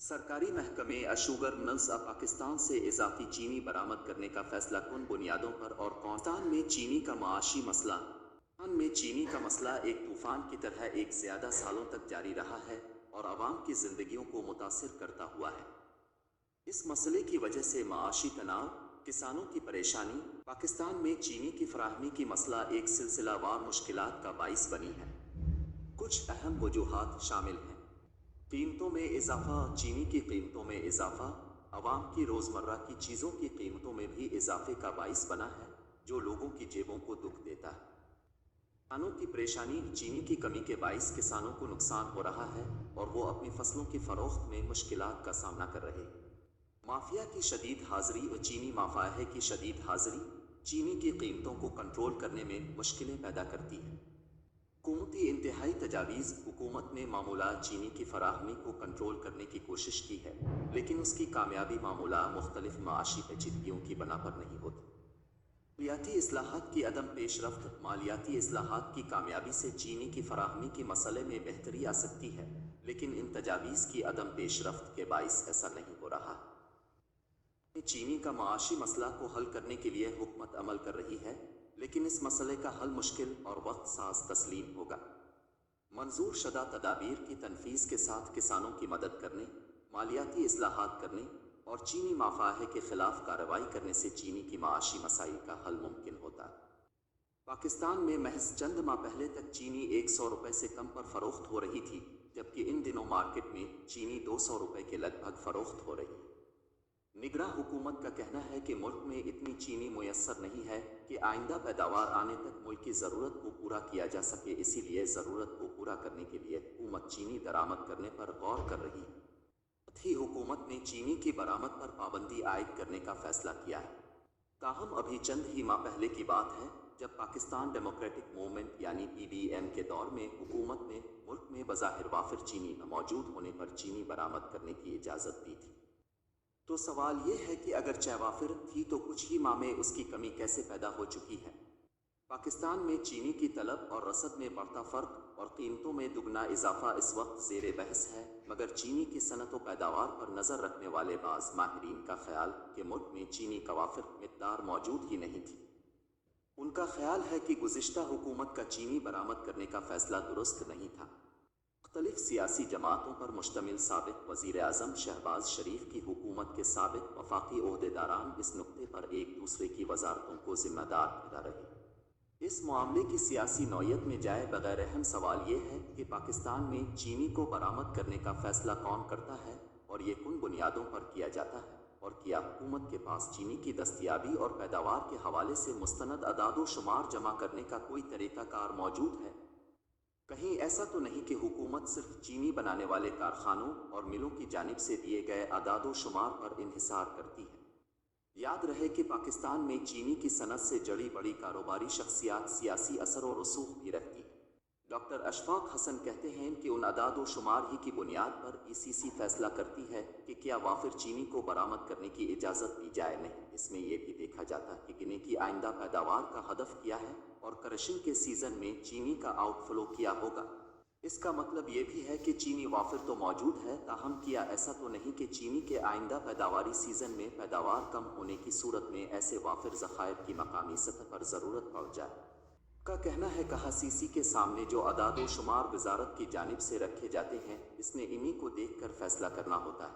सरकारी महकमे sugar mills अब पाकिस्तान से इजाफी चीनी बरामद करने का फैसला किन बुनियादों पर और पाकिस्तान में चीनी का माशी मसला। पाकिस्तान में चीनी का मसला एक तूफान की तरह एक ज़्यादा सालों तक जारी रहा है और आवाम की ज़िंदगियों को मुतासिर करता हुआ है। इस मसले की वजह से माशी तनाव, किसानों की परेशानी, पाकिस्तान में चीनी की फराहमी की मसला एक सिलसिलावार मुश्किलात का बाइस बनी है। कुछ अहम वजूहात शामिल हैं। कीमतों में इजाफा। चीनी की कीमतों में इजाफा आवाम की रोज़मर्रा की चीज़ों की कीमतों में भी इजाफे का बाइस बना है, जो लोगों की जेबों को दुख देता है। किसानों की परेशानी। चीनी की कमी के बाइस किसानों को नुकसान हो रहा है और वो अपनी फसलों की फरोख्त में मुश्किलात का सामना कर रहे हैं। माफिया की शदीद हाजिरी और चीनी माफिया की शदीद हाजिरी चीनी की कीमतों को कंट्रोल करने में मुश्किलें पैदा करती है। हुकूमती इंतहाई तजावीज़। हुकूमत ने मामूला चीनी की फराहमी को कंट्रोल करने की कोशिश की है, लेकिन उसकी कामयाबी मामूला मुख्तलिफ माशी पेचीदगियों की बना पर नहीं होती। मालियाती इस्लाहात की अदम पेशरफ्त। मालियाती इस्लाहात की कामयाबी से चीनी की फराहमी के मसले में बेहतरी आ सकती है, लेकिन इन तजावीज़ की अदम पेशरफ्त के बाइस ऐसा नहीं हो रहा। चीनी का माशी मसला को हल करने के लिए हुकूमत अमल कर रही है, लेकिन इस मसले का हल मुश्किल और वक्त साज तस्लीम होगा। मंजूर शदा तदाबीर की तनफीज के साथ किसानों की मदद करने, मालियाती इस्लाहात करने और चीनी माफाहे के खिलाफ कार्रवाई करने से चीनी की माशी मसाइल का हल मुमकिन होता है। पाकिस्तान में महज चंद माह पहले तक चीनी 100 रुपये से कम पर फरोख्त हो रही थी, जबकि इन दिनों मार्केट में चीनी 200 रुपये के लगभग फरोख्त हो रही है। निगरां हुकूमत का कहना है कि मुल्क में इतनी चीनी मुयस्सर नहीं है कि आइंदा पैदावार आने तक मुल्क की ज़रूरत को पूरा किया जा सके। इसीलिए ज़रूरत को पूरा करने के लिए हुकूमत चीनी दरामद करने पर गौर कर रही है। साथ ही हुकूमत ने चीनी की बरामद पर पाबंदी आयद करने का फैसला किया है। ताहम अभी चंद ही माह पहले की बात है जब पाकिस्तान डेमोक्रेटिक मूवमेंट यानी PDM के दौर में हुकूमत ने मुल्क में बज़ाहिर वाफिर चीनी न मौजूद होने पर चीनी बरामद करने की इजाज़त दी थी। तो सवाल ये है कि अगर चवाफिर थी तो कुछ ही माह में उसकी कमी कैसे पैदा हो चुकी है। पाकिस्तान में चीनी की तलब और रसद में बढ़ता फ़र्क और कीमतों में दुगना इजाफा इस वक्त ज़ेर बहस है, मगर चीनी की सनत व पैदावार पर नज़र रखने वाले बाज़ माहिरीन का ख्याल कि मुल्क में चीनी का वाफिर मिक़दार मौजूद ही नहीं थी। उनका ख्याल है कि गुज़िश्ता हुकूमत का चीनी बरामद करने का फ़ैसला दुरुस्त नहीं था। मुख्तलिफ सियासी जमातों पर मुश्तमिल साबिक़ वज़ीर आज़म शहबाज शरीफ की हुकूमत के साबिक़ वफाकी ओहदेदारान इस नुक्ते पर एक दूसरे की वजारतों को ज़िम्मेदार ठहरा रहे। इस मामले की सियासी नौयत में जाए बगैर अहम सवाल ये है कि पाकिस्तान में चीनी को बरामद करने का फ़ैसला कौन करता है और ये किन बुनियादों पर किया जाता है, और क्या हुकूमत के पास चीनी की दस्तयाबी और पैदावार के हवाले से मुस्तनद अदाद व शुमार जमा करने का कोई तरीक़ाकार मौजूद है। कहीं ऐसा तो नहीं कि हुकूमत सिर्फ चीनी बनाने वाले कारखानों और मिलों की जानिब से दिए गए अदाद व शुमार पर इन्हिसार करती है। याद रहे कि पाकिस्तान में चीनी की सनत से जड़ी बड़ी कारोबारी शख्सियात सियासी असर और रसूख भी रखती है। डॉक्टर अशफाक हसन कहते हैं कि उन अदाद व शुमार ही की बुनियाद पर ECC फैसला करती है कि क्या वाफिर चीनी को बरामद करने की इजाज़त दी जाए नहीं। इसमें यह भी देखा जाता है कि गिने की आइंदा पैदावार का हदफ क्या है और क्रशिंग के सीज़न में चीनी का आउटफ्लो क्या होगा। इसका मतलब ये भी है कि चीनी वाफिर तो मौजूद है, ताहम किया ऐसा तो नहीं कि चीनी के आइंदा पैदावारी सीज़न में पैदावार कम होने की सूरत में ऐसे वाफिर ज़खायर की मकामी सतह पर ज़रूरत पड़ जाए। का कहना है कहा CC के सामने जो अदाद व शुमार वजारत की जानिब से रखे जाते हैं, इसने इन्हीं को देख कर फैसला करना होता है।